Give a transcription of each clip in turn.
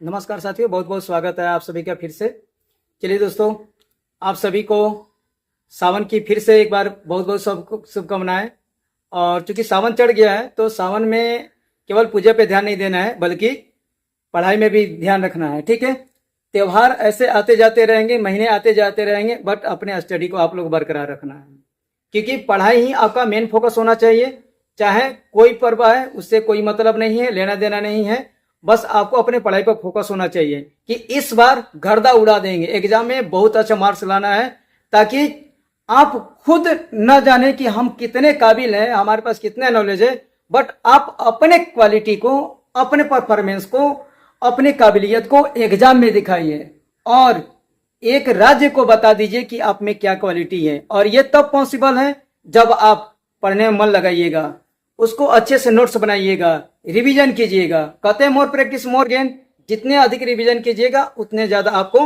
नमस्कार साथियों, बहुत बहुत स्वागत है आप सभी का फिर से। चलिए दोस्तों, आप सभी को सावन की फिर से एक बार बहुत बहुत शुभकामनाएं। और चूंकि सावन चढ़ गया है तो सावन में केवल पूजा पे ध्यान नहीं देना है बल्कि पढ़ाई में भी ध्यान रखना है। ठीक है, त्योहार ऐसे आते जाते रहेंगे, महीने आते जाते रहेंगे, बट अपने स्टडी को आप लोग बरकरार रखना है क्योंकि पढ़ाई ही आपका मेन फोकस होना चाहिए। चाहे कोई पर्व है उससे कोई मतलब नहीं है, लेना देना नहीं है, बस आपको अपने पढ़ाई पर फोकस होना चाहिए कि इस बार गर्दा उड़ा देंगे, एग्जाम में बहुत अच्छा मार्क्स लाना है ताकि आप खुद न जाने कि हम कितने काबिल हैं, हमारे पास कितने नॉलेज है, बट आप अपने क्वालिटी को, अपने परफॉर्मेंस को, अपनी काबिलियत को एग्जाम में दिखाइए और एक राज्य को बता दीजिए कि आप में क्या क्वालिटी है। और ये तब पॉसिबल है जब आप पढ़ने में मन लगाइएगा, उसको अच्छे से नोट्स बनाइएगा, रिवीजन कीजिएगा। कहते हैं मोर प्रैक्टिस मोर गेन, जितने अधिक रिवीजन कीजिएगा उतने ज्यादा आपको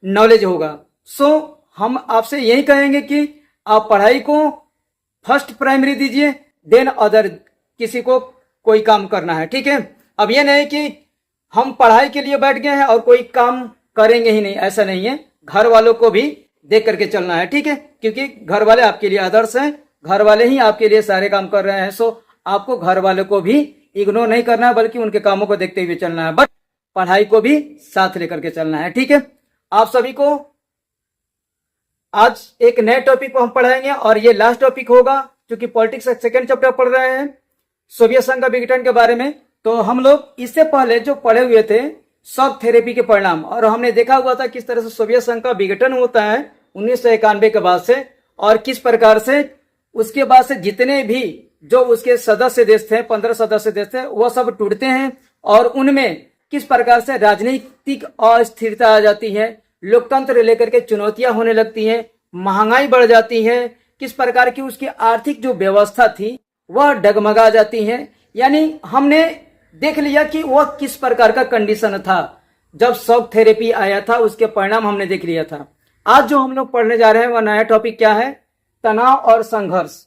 नॉलेज होगा। सो हम आपसे यही कहेंगे कि आप पढ़ाई को फर्स्ट प्राइमरी दीजिए, देन अदर किसी को कोई काम करना है। ठीक है, अब ये नहीं कि हम पढ़ाई के लिए बैठ गए हैं और कोई काम करेंगे ही नहीं, ऐसा नहीं है। घर वालों को भी देख करके चलना है। ठीक है, क्योंकि घर वाले आपके लिए आदर्श हैं, घर वाले ही आपके लिए सारे काम कर रहे हैं। सो आपको घर वालों को भी इग्नोर नहीं करना है बल्कि उनके कामों को देखते हुए चलना है, बट पढ़ाई को भी साथ लेकर के चलना है। ठीक है, आप सभी को आज एक नए टॉपिक को हम पढ़ाएंगे और ये लास्ट टॉपिक होगा क्योंकि पॉलिटिक्स का सेकेंड चैप्टर पढ़ रहे हैं सोवियत संघ का विघटन के बारे में। तो हम लोग इससे पहले जो पढ़े हुए थे शॉक थेरेपी के परिणाम, और हमने देखा हुआ था किस तरह से सोवियत संघ का विघटन होता है 1991 के बाद से, और किस प्रकार से उसके बाद से जितने भी जो उसके सदस्य देश थे, 15 सदस्य देश थे, वो सब टूटते हैं और उनमें किस प्रकार से राजनीतिक अस्थिरता आ जाती है, लोकतंत्र लेकर के चुनौतियां होने लगती हैं, महंगाई बढ़ जाती है, किस प्रकार की उसकी आर्थिक जो व्यवस्था थी वह डगमगा जाती है। यानी हमने देख लिया कि वह किस प्रकार का कंडीशन था जब शॉक थेरेपी आया था, उसके परिणाम हमने देख लिया था। आज जो हम लोग पढ़ने जा रहे हैं वह नया टॉपिक क्या है? तनाव और संघर्ष।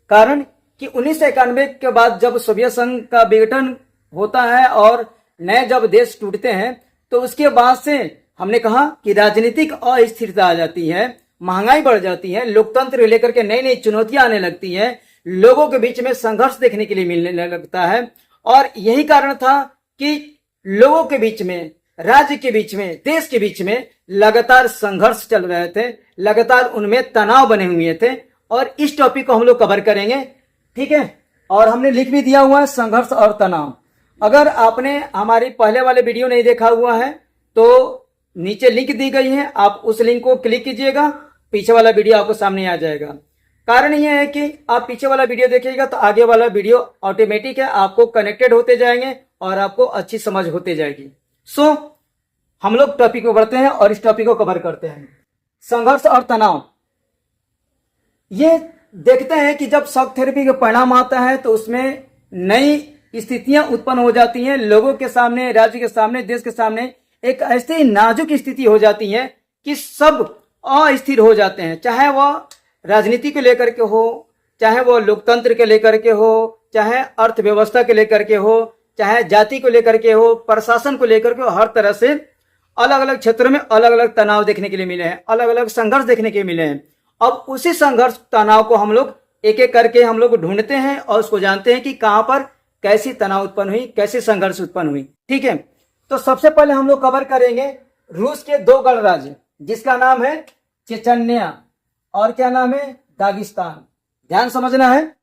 कारण कि 1991 के बाद जब सोवियत संघ का विघटन होता है और नए जब देश टूटते हैं तो उसके बाद से हमने कहा कि राजनीतिक अस्थिरता आ जाती है, महंगाई बढ़ जाती है, लोकतंत्र लेकर के नई नई चुनौतियां आने लगती हैं, लोगों के बीच में संघर्ष देखने के लिए मिलने लगता है। और यही कारण था कि लोगों के बीच में, राज्य के बीच में, देश के बीच में लगातार संघर्ष चल रहे थे, लगातार उनमें तनाव बने हुए थे। और इस टॉपिक को हम लोग कवर करेंगे। ठीक है, और हमने लिख भी दिया हुआ है संघर्ष और तनाव। अगर आपने हमारी पहले वाले वीडियो नहीं देखा हुआ है तो नीचे लिंक दी गई है, आप उस लिंक को क्लिक कीजिएगा, पीछे वाला वीडियो आपको सामने आ जाएगा। कारण यह है कि आप पीछे वाला वीडियो देखिएगा तो आगे वाला वीडियो ऑटोमेटिक है, आपको कनेक्टेड होते जाएंगे और आपको अच्छी समझ होते जाएगी। सो हम लोग टॉपिक को बढ़ते हैं और इस टॉपिक को कवर करते हैं। संघर्ष और तनाव, ये देखते हैं कि जब शॉक थेरेपी का परिणाम आता है तो उसमें नई स्थितियां उत्पन्न हो जाती हैं, लोगों के सामने, राज्य के सामने, देश के सामने एक ऐसी नाजुक स्थिति हो जाती है कि सब अस्थिर हो जाते हैं, चाहे वह राजनीति को लेकर के हो, चाहे वह लोकतंत्र के लेकर के हो, चाहे अर्थव्यवस्था के लेकर के हो, चाहे जाति को लेकर के हो, प्रशासन को लेकर के हो। हर तरह से अलग अलग क्षेत्रों में अलग अलग तनाव देखने के लिए मिले हैं, अलग अलग संघर्ष देखने के लिए मिले हैं। अब उसी संघर्ष तनाव को हम लोग एक एक करके हम लोग ढूंढते हैं और उसको जानते हैं कि कहां पर कैसी तनाव उत्पन्न हुई, कैसी संघर्ष उत्पन्न हुई। ठीक है, तो सबसे पहले हम लोग कवर करेंगे रूस के दो गणराज्य जिसका नाम है चेचन्या और क्या नाम है? दागिस्तान। ध्यान समझना है,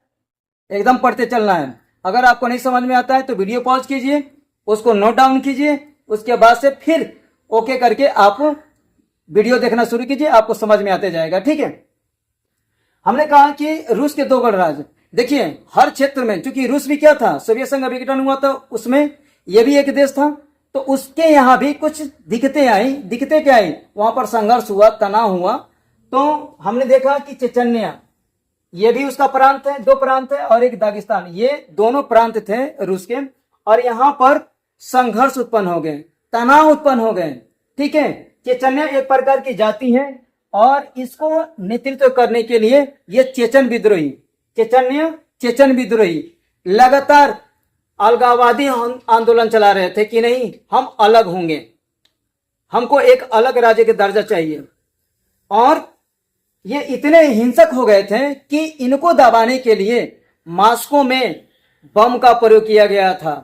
एकदम पढ़ते चलना है। अगर आपको नहीं समझ में आता है तो वीडियो पॉज कीजिए, उसको नोट डाउन कीजिए, उसके बाद से फिर ओके करके आप वीडियो देखना शुरू कीजिए, आपको समझ में आते जाएगा। ठीक है, हमने कहा कि रूस के दो गणराज्य। देखिए हर क्षेत्र में, क्योंकि रूस भी क्या था, सोवियत संघ का विघटन हुआ तो उसमें यह भी एक देश था, तो उसके यहाँ भी कुछ दिक्कतें आई। दिक्कतें क्या आई? वहां पर संघर्ष हुआ, तनाव हुआ। तो हमने देखा कि चेचन्या, ये भी उसका प्रांत है, दो प्रांत है, और एक दागिस्तान, ये दोनों प्रांत थे रूस के, और यहाँ पर संघर्ष उत्पन्न हो गए, तनाव उत्पन्न हो गए। ठीक है, चेचन्या एक प्रकार की जाति है और इसको नेतृत्व करने के लिए ये चेचन विद्रोही, चेचन्या चेचन विद्रोही लगातार अलगाववादी आंदोलन चला रहे थे कि नहीं, हम अलग होंगे, हमको एक अलग राज्य का दर्जा चाहिए। और ये इतने हिंसक हो गए थे कि इनको दबाने के लिए मॉस्को में बम का प्रयोग किया गया था।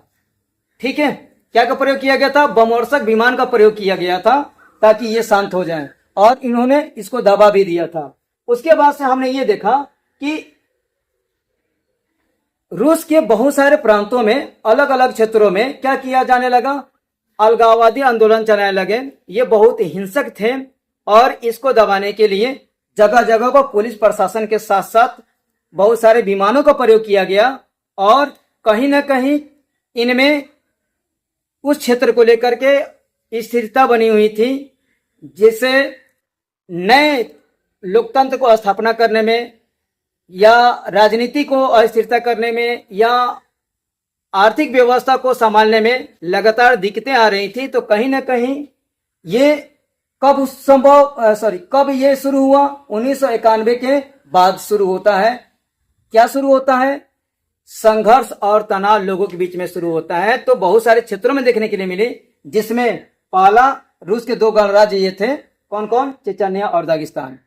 ठीक है, क्या का प्रयोग किया गया था? बमवर्षक विमान का प्रयोग किया गया था ताकि ये शांत हो जाए, और इन्होंने इसको दबा भी दिया था। उसके बाद से हमने ये देखा कि रूस के बहुत सारे प्रांतों में, अलग अलग क्षेत्रों में क्या किया जाने लगा? अलगाववादी आंदोलन चलाने लगे। ये बहुत हिंसक थे और इसको दबाने के लिए जगह जगह पर पुलिस प्रशासन के साथ साथ बहुत सारे विमानों का प्रयोग किया गया, और कहीं ना कहीं इनमें उस क्षेत्र को लेकर के स्थिरता बनी हुई थी, जिससे नए लोकतंत्र को स्थापना करने में या राजनीति को अस्थिरता करने में या आर्थिक व्यवस्था को संभालने में लगातार दिक्कतें आ रही थी। तो कहीं ना कहीं ये कब ये शुरू हुआ? 1991 के बाद शुरू होता है। क्या शुरू होता है? संघर्ष और तनाव लोगों के बीच में शुरू होता है। तो बहुत सारे क्षेत्रों में देखने के लिए मिली, जिसमें पहला रूस के दो गणराज्य ये थे, कौन कौन? चेचन्या और दागिस्तान।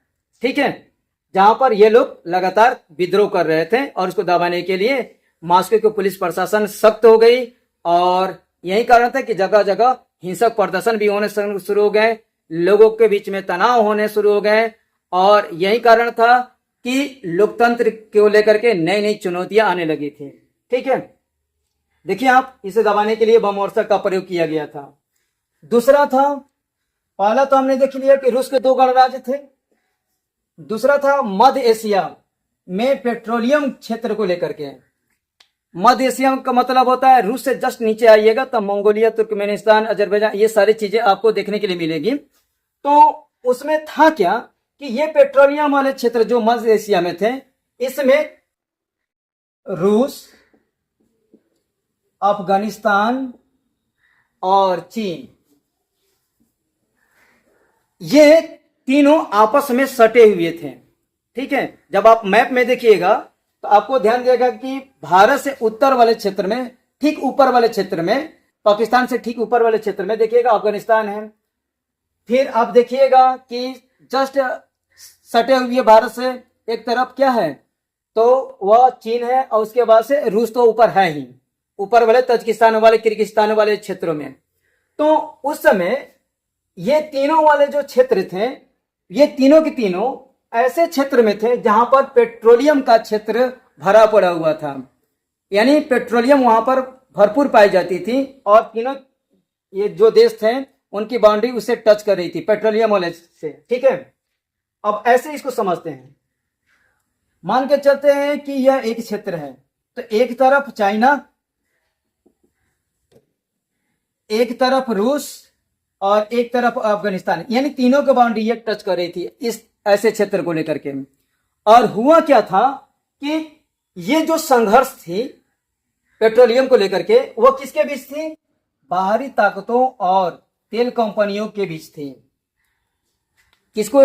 ठीक है, जहां पर ये लोग लगातार विद्रोह कर रहे थे, और उसको दबाने के लिए मॉस्को की पुलिस प्रशासन सख्त हो गई, और यही कारण था कि जगह जगह हिंसक प्रदर्शन भी होने शुरू हो गए, लोगों के बीच में तनाव होने शुरू हो गए, और यही कारण था कि लोकतंत्र को लेकर के नई नई चुनौतियां आने लगी थी। ठीक है, देखिए आप, इसे दबाने के लिए बमवर्षक का प्रयोग किया गया था। दूसरा था, पहला तो हमने देख लिया कि रूस के दो गणराज्य थे। दूसरा था मध्य एशिया में पेट्रोलियम क्षेत्र को लेकर के। मध्य एशिया का मतलब होता है, रूस से जस्ट नीचे आइएगा तो मंगोलिया, तुर्कमेनिस्तान, अजरबैजान, ये सारी चीजें आपको देखने के लिए मिलेगी। तो उसमें था क्या कि ये पेट्रोलियम वाले क्षेत्र जो मध्य एशिया में थे, इसमें रूस, अफगानिस्तान और चीन, ये तीनों आपस में सटे हुए थे। ठीक है, जब आप मैप में देखिएगा तो आपको ध्यान देगा कि भारत से उत्तर वाले क्षेत्र में, ठीक ऊपर वाले क्षेत्र में, पाकिस्तान से ठीक ऊपर वाले क्षेत्र में देखिएगा अफगानिस्तान है। फिर आप देखिएगा कि जस्ट सटे हुए भारत से एक तरफ क्या है, तो वह चीन है, और उसके बाद से रूस तो ऊपर है ही, ऊपर वाले तजिकिस्तान वाले, किर्गिस्तान वाले क्षेत्रों में। तो उस समय ये तीनों वाले जो क्षेत्र थे, ये तीनों के तीनों ऐसे क्षेत्र में थे जहां पर पेट्रोलियम का क्षेत्र भरा पड़ा हुआ था, यानी पेट्रोलियम वहां पर भरपूर पाई जाती थी, और तीनों ये जो देश थे उनकी बाउंड्री उससे टच कर रही थी, पेट्रोलियम वाले से। ठीक है, अब ऐसे इसको समझते हैं, मान के चलते हैं कि यह एक क्षेत्र है, तो एक तरफ चाइना, एक तरफ रूस और एक तरफ अफगानिस्तान, यानी तीनों की बाउंड्री ये टच कर रही थी इस ऐसे क्षेत्र को लेकर के। और हुआ क्या था कि ये जो संघर्ष थी पेट्रोलियम को लेकर के, वो किसके बीच थी? बाहरी ताकतों और तेल कंपनियों के बीच थी। किसको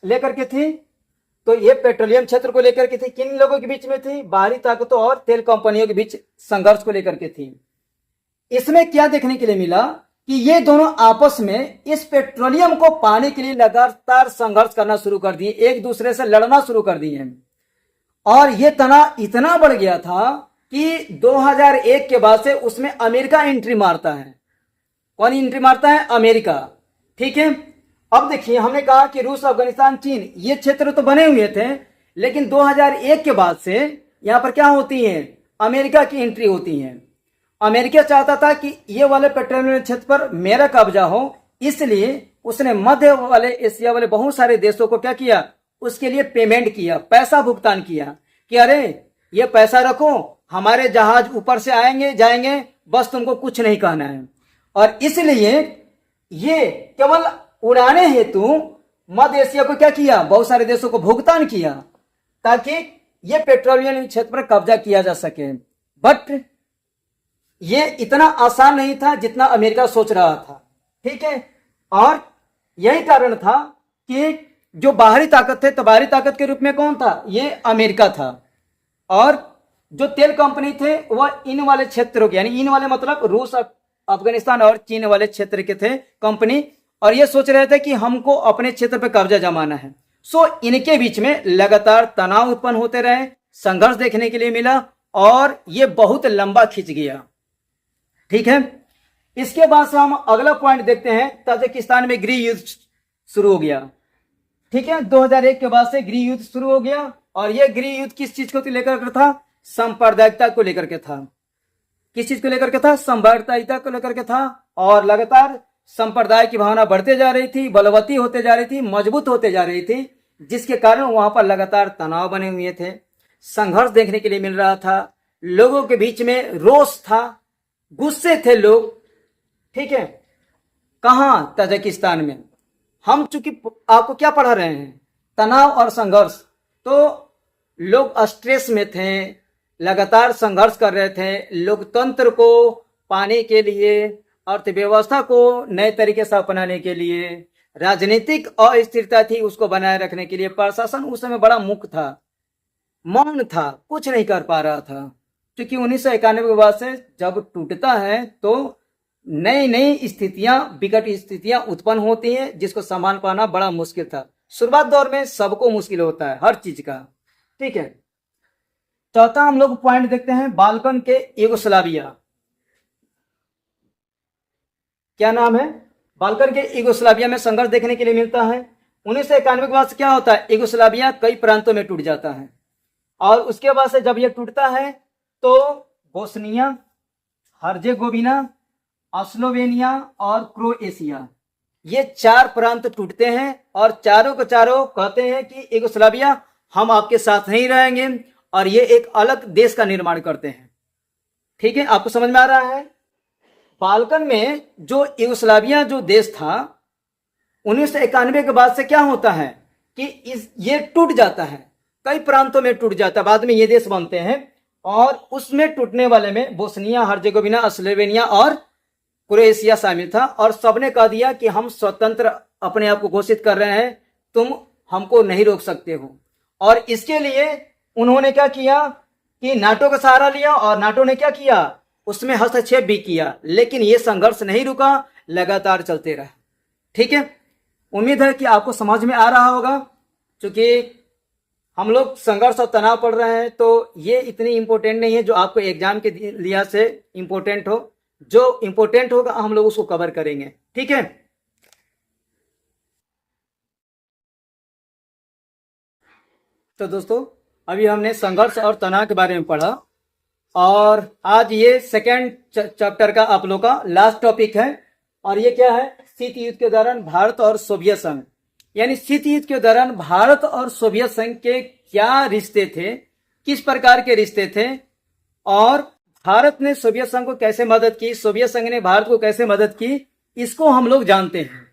लेकर के थी? तो ये पेट्रोलियम क्षेत्र को लेकर के थी। किन लोगों के बीच में थी? बाहरी ताकतों और तेल कंपनियों के बीच संघर्ष को लेकर के थी। इसमें क्या देखने के लिए मिला कि ये दोनों आपस में इस पेट्रोलियम को पाने के लिए लगातार संघर्ष करना शुरू कर दिए, एक दूसरे से लड़ना शुरू कर दिए, और ये तनाव इतना बढ़ गया था कि 2001 के बाद से उसमें अमेरिका एंट्री मारता है। कौन एंट्री मारता है? अमेरिका। ठीक है, अब देखिए, हमने कहा कि रूस, अफगानिस्तान, चीन, ये क्षेत्र तो बने हुए थे, लेकिन 2001 के बाद से यहां पर क्या होती है? अमेरिका की एंट्री होती है। अमेरिका चाहता था कि ये वाले पेट्रोलियम क्षेत्र पर मेरा कब्जा हो, इसलिए उसने मध्य वाले एशिया वाले बहुत सारे देशों को क्या किया? उसके लिए पेमेंट किया, पैसा भुगतान किया कि अरे ये पैसा रखो, हमारे जहाज ऊपर से आएंगे जाएंगे, बस तुमको कुछ नहीं कहना है। और इसलिए ये केवल उड़ाने हेतु मध्य एशिया को क्या किया? बहुत सारे देशों को भुगतान किया ताकि ये पेट्रोलियम क्षेत्र पर कब्जा किया जा सके। बट ये इतना आसान नहीं था जितना अमेरिका सोच रहा था। ठीक है, और यही कारण था कि जो बाहरी ताकत थे, तो बाहरी ताकत के रूप में कौन था? ये अमेरिका था। और जो तेल कंपनी थे वह इन वाले क्षेत्रों के, यानी इन वाले मतलब रूस, अफगानिस्तान और चीन वाले क्षेत्र के थे कंपनी, और ये सोच रहे थे कि हमको अपने क्षेत्र पर कब्जा जमाना है। सो इनके बीच में लगातार तनाव उत्पन्न होते रहे, संघर्ष देखने के लिए मिला और ये बहुत लंबा खिंच गया। ठीक है, इसके बाद से हम अगला पॉइंट देखते हैं। ताजिकिस्तान में गृह युद्ध शुरू हो गया। ठीक है, 2001 के बाद से गृह युद्ध शुरू हो गया, और यह गृह युद्ध किस चीज को लेकर था? सांप्रदायिकता को लेकर के था। किस चीज को लेकर के था? सांप्रदायिकता को लेकर के था। और लगातार संप्रदाय की भावना बढ़ते जा रही थी, बलवती होते जा रही थी, मजबूत होते जा रही थी, जिसके कारण वहां पर लगातार तनाव बने हुए थे, संघर्ष देखने के लिए मिल रहा था, लोगों के बीच में रोष था, गुस्से थे लोग। ठीक है, कहां? ताजिकिस्तान में। हम चूंकि आपको क्या पढ़ा रहे हैं? तनाव और संघर्ष। तो लोग स्ट्रेस में थे, लगातार संघर्ष कर रहे थे, लोकतंत्र को पाने के लिए, अर्थव्यवस्था को नए तरीके से अपनाने के लिए, राजनीतिक अस्थिरता थी उसको बनाए रखने के लिए प्रशासन उस समय बड़ा मूक था, मौन था, कुछ नहीं कर पा रहा था। क्योंकि 1991 के बाद से जब टूटता है तो नई नई स्थितियां, विकट स्थितियां उत्पन्न होती हैं, जिसको संभाल पाना बड़ा मुश्किल था। शुरुआत दौर में सबको मुश्किल होता है हर चीज का। ठीक है, चौथा हम लोग पॉइंट देखते हैं, बाल्कन के यूगोस्लाविया। क्या नाम है? बाल्कन के यूगोस्लाविया में संघर्ष देखने के लिए मिलता है। 1991 के बाद से क्या होता है? यूगोस्लाविया कई प्रांतों में टूट जाता है, और उसके बाद से जब यह टूटता है तो बोस्निया, हर्जेगोविना, स्लोवेनिया और क्रोएशिया, ये 4 प्रांत टूटते हैं, और चारों के चारों कहते हैं कि यूगोस्लाविया हम आपके साथ नहीं रहेंगे, और ये एक अलग देश का निर्माण करते हैं। ठीक है, आपको समझ में आ रहा है? बाल्कन में जो यूगोस्लाविया जो देश था, 1991 के बाद से क्या होता है कि ये टूट जाता है, कई प्रांतों में टूट जाता है, बाद में ये देश बनते हैं, और उसमें टूटने वाले में बोस्निया, हर्जेगोविना, स्लोवेनिया और क्रोएशिया शामिल था। और सबने कह दिया कि हम स्वतंत्र अपने आप को घोषित कर रहे हैं, तुम हमको नहीं रोक सकते हो। और इसके लिए उन्होंने क्या किया कि नाटो का सहारा लिया, और नाटो ने क्या किया? उसमें हस्तक्षेप भी किया, लेकिन यह संघर्ष नहीं रुका, लगातार चलते रहा। ठीक है, उम्मीद है कि आपको समझ में आ रहा होगा। क्योंकि हम लोग संघर्ष और तनाव पढ़ रहे हैं, तो ये इतनी इंपॉर्टेंट नहीं है जो आपको एग्जाम के लिहाज से इंपॉर्टेंट हो। जो इंपॉर्टेंट होगा हम लोग उसको कवर करेंगे। ठीक है, तो दोस्तों अभी हमने संघर्ष और तनाव के बारे में पढ़ा, और आज ये सेकेंड चैप्टर का आप लोग का लास्ट टॉपिक है। और ये क्या है? शीत युद्ध के दौरान भारत और सोवियत संघ, यानी शीत युद्ध के दौरान भारत और सोवियत संघ के क्या रिश्ते थे, किस प्रकार के रिश्ते थे, और भारत ने सोवियत संघ को कैसे मदद की, सोवियत संघ ने भारत को कैसे मदद की, इसको हम लोग जानते हैं।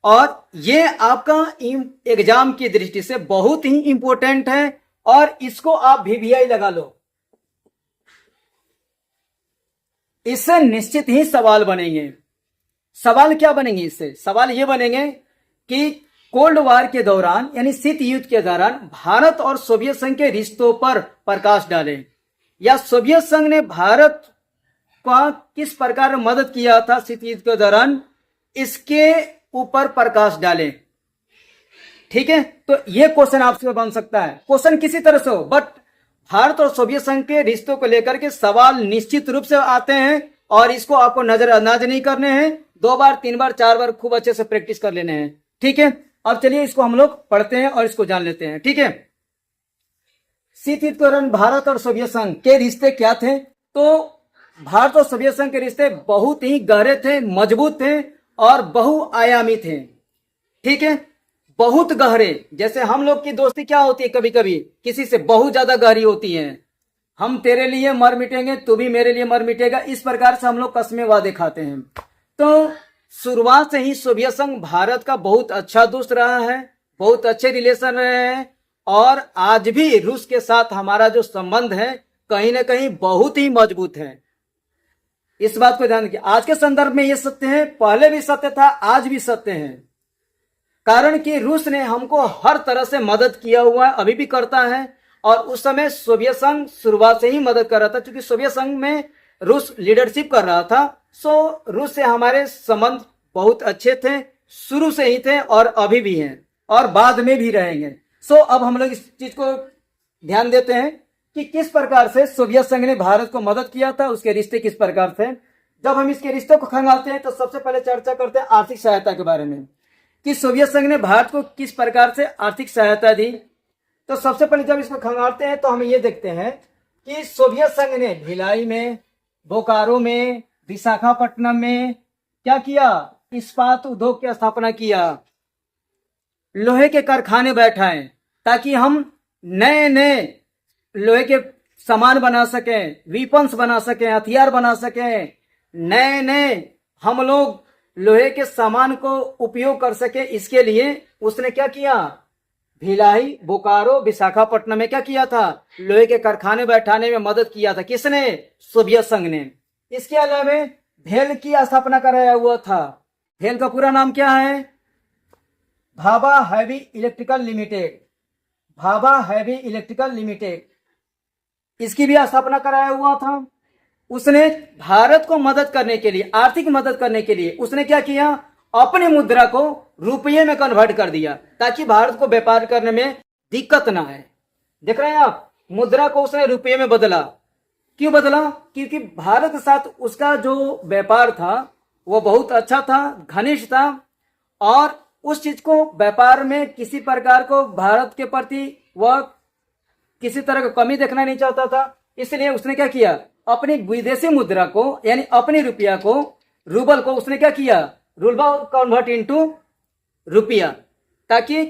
और ये आपका एग्जाम की दृष्टि से बहुत ही इंपॉर्टेंट है, और इसको आप VVI लगा लो, इससे निश्चित ही सवाल बनेंगे। सवाल क्या बनेंगे इससे? सवाल ये बनेंगे कि कोल्ड वॉर के दौरान, यानी शीत युद्ध के दौरान भारत और सोवियत संघ के रिश्तों पर प्रकाश डालें, या सोवियत संघ ने भारत का किस प्रकार मदद किया था शीत युद्ध के दौरान, इसके ऊपर प्रकाश डालें। ठीक है, तो ये क्वेश्चन आपसे बन सकता है। क्वेश्चन किसी तरह से हो, बट भारत और सोवियत संघ के रिश्तों को लेकर के सवाल निश्चित रूप से आते हैं, और इसको आपको नजरअंदाज नहीं करने हैं। 2 बार 3 बार 4 बार खूब अच्छे से प्रैक्टिस कर लेने हैं। ठीक है, अब चलिए इसको हम लोग पढ़ते हैं और इसको जान लेते हैं। ठीक है, शीत युद्ध के दौरान भारत और सोवियत संघ के रिश्ते क्या थे? तो भारत और सोवियत संघ के रिश्ते बहुत ही गहरे थे, मजबूत थे और बहुआयामी थे। ठीक है, बहुत गहरे। जैसे हम लोग की दोस्ती क्या होती है, कभी कभी किसी से बहुत ज्यादा गहरी होती है, हम तेरे लिए मर मिटेंगे, तू भी मेरे लिए मर मिटेगा, इस प्रकार से हम लोग कस्में वादे खाते हैं। तो शुरुआत से ही सोवियत संघ भारत का बहुत अच्छा दोस्त रहा है, बहुत अच्छे रिलेशन रहे हैं, और आज भी रूस के साथ हमारा जो संबंध है कहीं ना कहीं बहुत ही मजबूत है। इस बात को ध्यान रखिए। आज के संदर्भ में यह सत्य है, पहले भी सत्य था, आज भी सत्य है। कारण कि रूस ने हमको हर तरह से मदद किया हुआ है, अभी भी करता है, और उस समय सोवियत संघ शुरुआत से ही मदद कर रहा था, क्योंकि सोवियत संघ में रूस लीडरशिप कर रहा था। सो रूस से हमारे संबंध बहुत अच्छे थे, शुरू से ही थे और अभी भी हैं और बाद में भी रहेंगे। सो अब हम लोग इस चीज को ध्यान देते हैं कि किस प्रकार से सोवियत संघ ने भारत को मदद किया था, उसके रिश्ते किस प्रकार थे। जब हम इसके रिश्ते को खंगालते हैं तो सबसे पहले चर्चा करते हैं आर्थिक सहायता के बारे में, कि सोवियत संघ ने भारत को किस प्रकार से आर्थिक सहायता दी। तो सबसे पहले जब इसको खंगालते हैं तो हम ये देखते हैं कि सोवियत संघ ने भिलाई में, बोकारो में, विशाखापट्टनम में क्या किया, इस्पात उद्योग की स्थापना किया, लोहे के कारखाने बैठाए ताकि हम नए नए लोहे के सामान बना सकें, वीपन्स बना सकें, हथियार बना सकें, नए नए हम लोग लोहे के सामान को उपयोग कर सके। इसके लिए उसने क्या किया, भिलाई, बोकारो, विशाखापट्टनम में क्या किया था, लोहे के कारखाने बैठाने में मदद किया था। किसने, सोवियत संघ ने। इसके अलावा भेल की स्थापना कराया हुआ था। भेल का पूरा नाम क्या है, Bhabha heavy electrical limited, Bhabha heavy electrical limited, इसकी भी स्थापना कराया हुआ था। उसने भारत को मदद करने के लिए, आर्थिक मदद करने के लिए उसने क्या किया, अपनी मुद्रा को रुपये में कन्वर्ट कर दिया ताकि भारत को व्यापार करने में दिक्कत ना आए। देख रहे हैं आप, मुद्रा को उसने रुपये में बदला। क्यों बदला, क्योंकि भारत के साथ उसका जो व्यापार था वो बहुत अच्छा था, घनिष्ठ था, और उस चीज को व्यापार में किसी प्रकार को भारत के प्रति वह किसी तरह की कमी देखना नहीं चाहता था। इसलिए उसने क्या किया, अपनी विदेशी मुद्रा को यानी अपनी रुपया को, रूबल को उसने क्या किया, रूबल कन्वर्ट इनटू रुपया, ताकि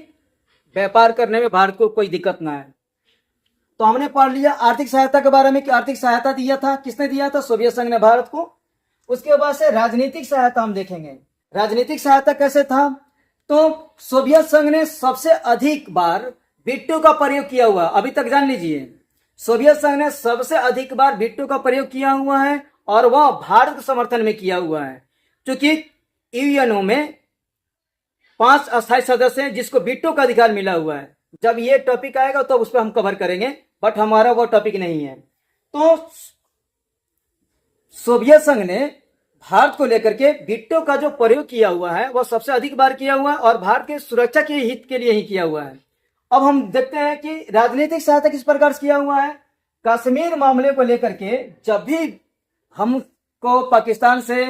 व्यापार करने में भारत को कोई दिक्कत ना आए। तो हमने पढ़ लिया आर्थिक सहायता के बारे में कि आर्थिक सहायता दिया था, किसने दिया था, सोवियत संघ ने भारत को। उसके बाद से राजनीतिक सहायता हम देखेंगे। राजनीतिक सहायता कैसे था, तो सोवियत संघ ने सबसे अधिक बार वीटो का प्रयोग किया हुआ, अभी तक जान लीजिए, सोवियत संघ ने सबसे अधिक बार वीटो का प्रयोग किया हुआ है और वह भारत के समर्थन में किया हुआ है। क्योंकि यूएनओ में 5 अस्थायी सदस्य हैं जिसको वीटो का अधिकार मिला हुआ है। जब ये टॉपिक आएगा तो उस पर हम कवर करेंगे, बट हमारा वो टॉपिक नहीं है। तो सोवियत संघ ने भारत को लेकर के वीटो का जो प्रयोग किया हुआ है वह सबसे अधिक बार किया हुआ है और भारत के सुरक्षा के हित के लिए ही किया हुआ है। अब हम देखते हैं कि राजनीतिक सहायता किस प्रकार से किया हुआ है। कश्मीर मामले को लेकर के जब भी हमको पाकिस्तान से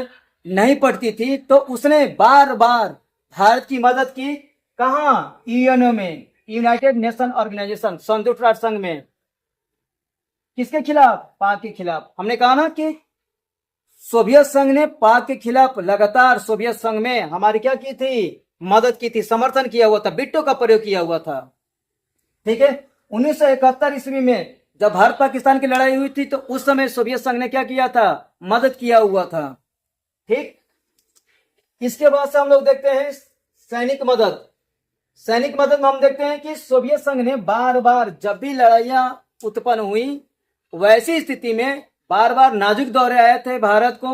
नहीं पड़ती थी तो उसने बार बार भारत की मदद की। कहाँ, यूएनओ में, यूनाइटेड नेशन ऑर्गेनाइजेशन, संयुक्त राष्ट्र संघ में। किसके खिलाफ, पाक के खिलाफ। हमने कहा ना कि सोवियत संघ ने पाक के खिलाफ लगातार सोवियत संघ में हमारी क्या की थी, मदद की थी, समर्थन किया हुआ था, वीटो का प्रयोग किया हुआ था। ठीक है, 1971 ईस्वी में जब भारत पाकिस्तान की लड़ाई हुई थी तो उस समय सोवियत संघ ने क्या किया था, मदद किया हुआ था। ठीक, इसके बाद से हम लोग देखते हैं सैनिक मदद। सैनिक मदद में हम देखते हैं कि सोवियत संघ ने बार बार जब भी लड़ाइयां उत्पन्न हुई, वैसी स्थिति में बार बार नाजुक दौरे आए थे भारत को,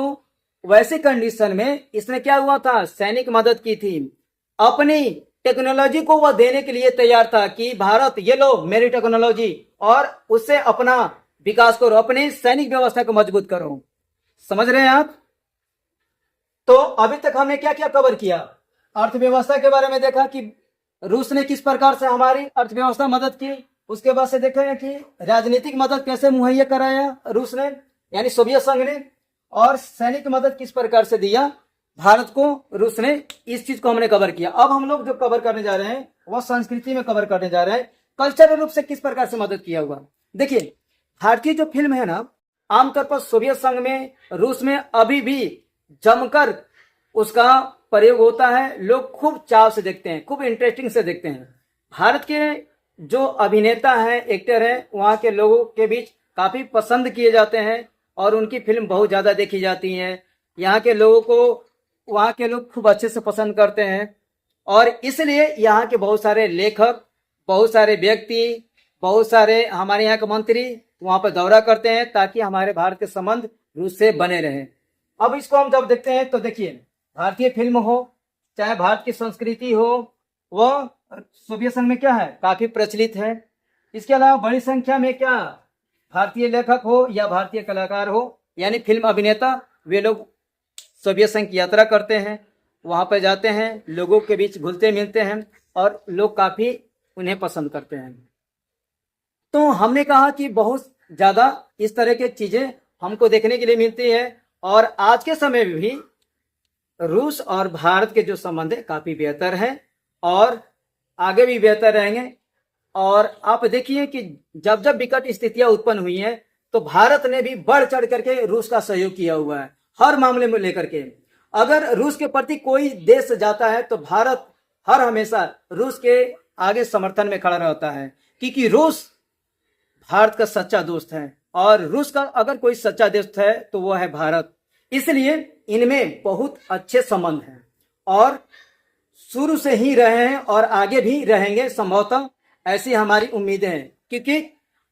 वैसी कंडीशन में इसने क्या हुआ था, सैनिक मदद की थी। अपनी टेक्नोलॉजी को वह देने के लिए तैयार था कि भारत ये लो मेरी टेक्नोलॉजी, और उससे अपना विकास करो, अपनी सैनिक व्यवस्था को मजबूत करो। समझ रहे हैं आप। तो अभी तक हमने क्या क्या कवर किया, अर्थव्यवस्था के बारे में देखा कि रूस ने किस प्रकार से हमारी अर्थव्यवस्था मदद की। उसके बाद से देखा है कि राजनीतिक मदद कैसे मुहैया कराया रूस ने यानी सोवियत संघ ने, और सैनिक मदद किस प्रकार से दिया भारत को रूस ने। इस चीज को हमने कवर किया। अब हम लोग जो कवर करने जा रहे हैं वह संस्कृति में कवर करने जा रहे हैं, कल्चरल रूप से किस प्रकार से मदद किया हुआ। देखिए, भारतीय जो फिल्म है ना, आमतौर पर सोवियत संघ में, रूस में अभी भी जमकर उसका प्रयोग होता है। लोग खूब चाव से देखते हैं, खूब इंटरेस्टिंग से देखते हैं। भारत के जो अभिनेता हैं, एक्टर हैं, वहाँ के लोगों के बीच काफी पसंद किए जाते हैं और उनकी फिल्म बहुत ज्यादा देखी जाती है। यहाँ के लोगों को वहाँ के लोग खूब अच्छे से पसंद करते हैं और इसलिए यहाँ के बहुत सारे लेखक, बहुत सारे व्यक्ति, बहुत सारे हमारे यहाँ के मंत्री वहाँ पर दौरा करते हैं ताकि हमारे भारत के संबंध रूस से बने रहें। अब इसको हम जब देखते हैं तो देखिए, भारतीय फिल्म हो चाहे भारत की संस्कृति हो, वह सोवियत संघ में क्या है, काफी प्रचलित है। इसके अलावा बड़ी संख्या में क्या भारतीय लेखक हो या भारतीय कलाकार हो यानी फिल्म अभिनेता, वे लोग सोवियत संघ की यात्रा करते हैं, वहाँ पर जाते हैं, लोगों के बीच घुलते मिलते हैं और लोग काफ़ी उन्हें पसंद करते हैं। तो हमने कहा कि बहुत ज़्यादा इस तरह की चीज़ें हमको देखने के लिए मिलती है और आज के समय में भी रूस और भारत के जो संबंध है काफ़ी बेहतर हैं और आगे भी बेहतर रहेंगे। और आप देखिए कि जब जब विकट स्थितियां उत्पन्न हुई हैं तो भारत ने भी बढ़ चढ़ करके रूस का सहयोग किया हुआ है हर मामले में लेकर के। अगर रूस के प्रति कोई देश जाता है तो भारत हर हमेशा रूस के आगे समर्थन में खड़ा रहता है, क्योंकि रूस भारत का सच्चा दोस्त है और रूस का अगर कोई सच्चा दोस्त है तो वो है भारत। इसलिए इनमें बहुत अच्छे संबंध हैं और शुरू से ही रहे हैं और आगे भी रहेंगे संभवतः, ऐसी हमारी उम्मीदें हैं। क्योंकि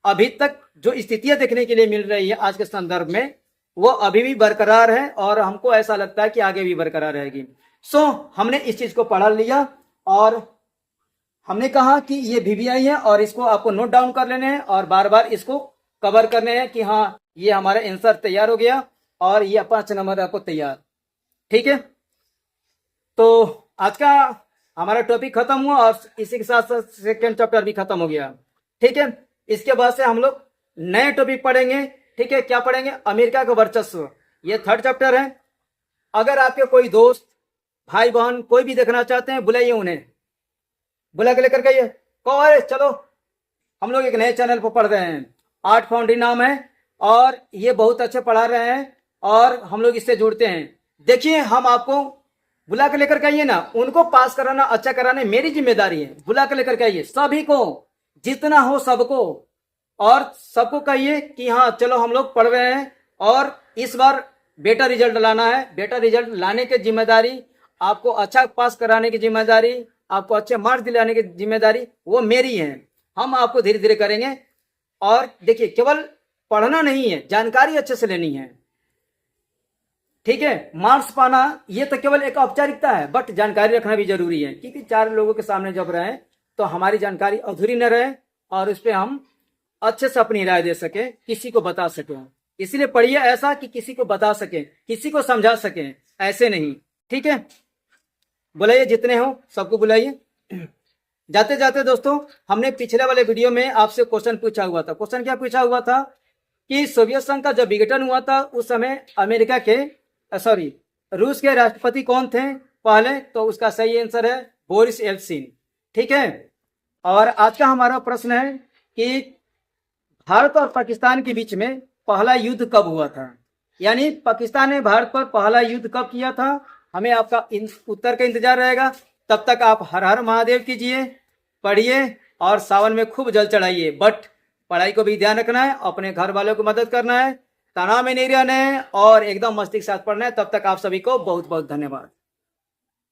अभी तक जो स्थितियां देखने के लिए मिल रही है आज के संदर्भ में वो अभी भी बरकरार है और हमको ऐसा लगता है कि आगे भी बरकरार रहेगी। हमने इस चीज को पढ़ लिया और हमने कहा कि ये VVI है और इसको आपको नोट डाउन कर लेने हैं और बार बार इसको कवर करने हैं कि हाँ ये हमारा आंसर तैयार हो गया और ये 5 नंबर आपको तैयार। ठीक है, तो आज का हमारा टॉपिक खत्म हुआ और इसी के साथ साथ सेकेंड चैप्टर भी खत्म हो गया। ठीक है, इसके बाद से हम लोग नए टॉपिक पढ़ेंगे। ठीक है, क्या पढ़ेंगे? अमेरिका का वर्चस्व, ये 3rd चैप्टर है। अगर आपके कोई दोस्त भाई बहन कोई भी देखना चाहते हैं बुलाइए, उन्हें बुला के लेकर के कहो अरे चलो हम लोग एक नए चैनल पर पढ़ रहे हैं, आर्ट फाउंड्री नाम है और ये बहुत अच्छे पढ़ा रहे हैं और हम लोग इससे जुड़ते हैं। देखिए हम आपको बुला के लेकर के आइए ना, उनको पास कराना अच्छा कराना मेरी जिम्मेदारी है। बुला के लेकर के आइए सभी को, जितना हो सबको, और सबको कहिए कि हाँ चलो हम लोग पढ़ रहे हैं और इस बार बेटर रिजल्ट लाना है। बेटर रिजल्ट लाने की जिम्मेदारी, आपको अच्छा पास कराने की जिम्मेदारी, आपको अच्छे मार्क्स दिलाने की जिम्मेदारी वो मेरी है। हम आपको धीरे धीरे करेंगे। और देखिए केवल पढ़ना नहीं है, जानकारी अच्छे से लेनी है। ठीक है, मार्क्स पाना ये तो केवल एक औपचारिकता है, बट जानकारी रखना भी जरूरी है, क्योंकि 4 लोगों के सामने जब रहे तो हमारी जानकारी अधूरी न रहे और उस पर हम अच्छे से अपनी राय दे सके, किसी को बता सके। इसलिए पढ़िए ऐसा कि किसी को बता सके, किसी को समझा सके, ऐसे नहीं। ठीक है, बुलाइए जितने हो सबको बुलाइए। जाते जाते दोस्तों, हमने पिछले वाले वीडियो में आपसे क्वेश्चन पूछा हुआ था। क्वेश्चन क्या पूछा हुआ था कि सोवियत संघ का जब विघटन हुआ था उस समय अमेरिका के रूस के राष्ट्रपति कौन थे पहले? तो उसका सही आंसर है बोरिस येल्त्सिन। ठीक है, और आज का हमारा प्रश्न है कि भारत और पाकिस्तान के बीच में पहला युद्ध कब हुआ था, यानी पाकिस्तान ने भारत पर पहला युद्ध कब किया था। हमें आपका उत्तर का इंतजार रहेगा। तब तक आप हर हर महादेव कीजिए, पढ़िए और सावन में खूब जल चढ़ाइए। बट पढ़ाई को भी ध्यान रखना है, अपने घर वालों को मदद करना है, तनाव में नहीं रहना है और एकदम मस्ती के साथ पढ़ना है। तब तक आप सभी को बहुत बहुत धन्यवाद।